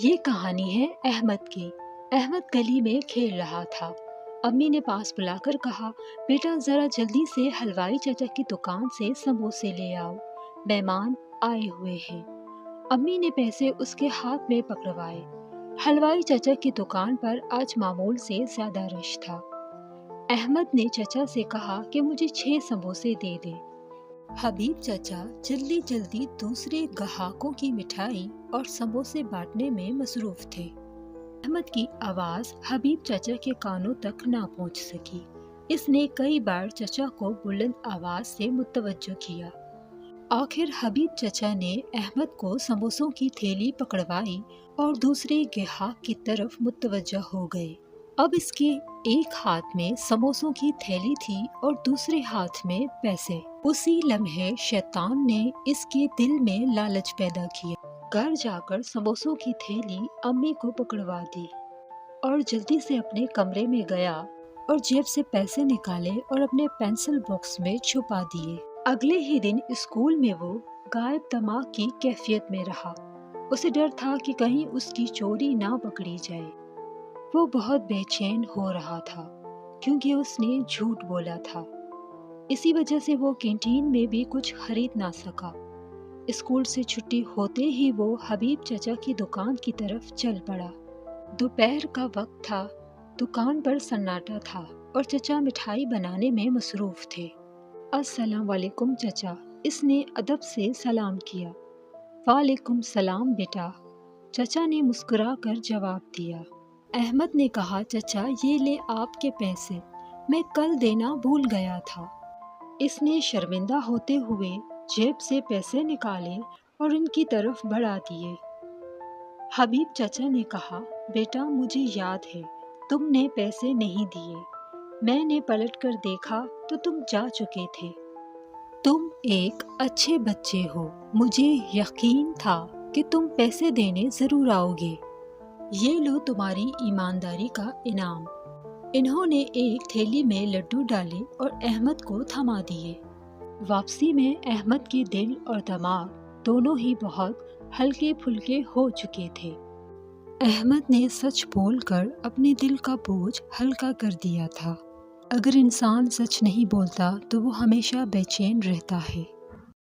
یہ کہانی ہے احمد کی۔ احمد گلی میں کھیل رہا تھا۔ امی نے پاس بلا کر کہا، بیٹا ذرا جلدی سے حلوائی چچا کی دکان سے سموسے لے آؤ، مہمان آئے ہوئے ہیں۔ امی نے پیسے اس کے ہاتھ میں پکڑوائے۔ حلوائی چچا کی دکان پر آج معمول سے زیادہ رش تھا۔ احمد نے چچا سے کہا کہ مجھے 6 سموسے دے دے۔ حبیب چچا جلدی جلدی دوسرے گاہکوں کی مٹھائی اور سموسے بانٹنے میں مصروف تھے۔ احمد کی آواز حبیب چچا کے کانوں تک نہ پہنچ سکی۔ اس نے کئی بار چچا کو بلند آواز سے متوجہ کیا۔ آخر حبیب چچا نے احمد کو سموسوں کی تھیلی پکڑوائی اور دوسرے گاہک کی طرف متوجہ ہو گئے۔ اب اس کے ایک ہاتھ میں سموسوں کی تھیلی تھی اور دوسرے ہاتھ میں پیسے۔ اسی لمحے شیطان نے اس کے دل میں لالچ پیدا کیا۔ گھر جا کر سموسوں کی تھیلی امی کو پکڑوا دی اور جلدی سے اپنے کمرے میں گیا اور جیب سے پیسے نکالے اور اپنے پینسل باکس میں چھپا دیے۔ اگلے ہی دن اسکول میں وہ غائب دماغ کی کیفیت میں رہا۔ اسے ڈر تھا کہ کہیں اس کی چوری نہ پکڑی جائے۔ وہ بہت بے چین ہو رہا تھا کیونکہ اس نے جھوٹ بولا تھا۔ اسی وجہ سے وہ کینٹین میں بھی کچھ خرید نہ سکا۔ اسکول سے چھٹی ہوتے ہی وہ حبیب چچا کی دکان کی طرف چل پڑا۔ دوپہر کا وقت تھا، دکان پر سناٹا تھا اور چچا مٹھائی بنانے میں مصروف تھے۔ السلام علیکم چچا، اس نے ادب سے سلام کیا۔ وعلیکم السلام بیٹا، چچا نے مسکرا کر جواب دیا۔ احمد نے کہا، چچا یہ لے آپ کے پیسے، میں کل دینا بھول گیا تھا۔ اس نے شرمندہ ہوتے ہوئے جیب سے پیسے نکالے اور ان کی طرف بڑھا دیے۔ حبیب چچا نے کہا، بیٹا مجھے یاد ہے تم نے پیسے نہیں دیے، میں نے پلٹ کر دیکھا تو تم جا چکے تھے۔ تم ایک اچھے بچے ہو، مجھے یقین تھا کہ تم پیسے دینے ضرور آؤ گے۔ یہ لو تمہاری ایمانداری کا انعام۔ انہوں نے ایک تھیلی میں لڈو ڈالے اور احمد کو تھما دیے۔ واپسی میں احمد کے دل اور دماغ دونوں ہی بہت ہلکے پھلکے ہو چکے تھے۔ احمد نے سچ بول کر اپنے دل کا بوجھ ہلکا کر دیا تھا۔ اگر انسان سچ نہیں بولتا تو وہ ہمیشہ بے چین رہتا ہے۔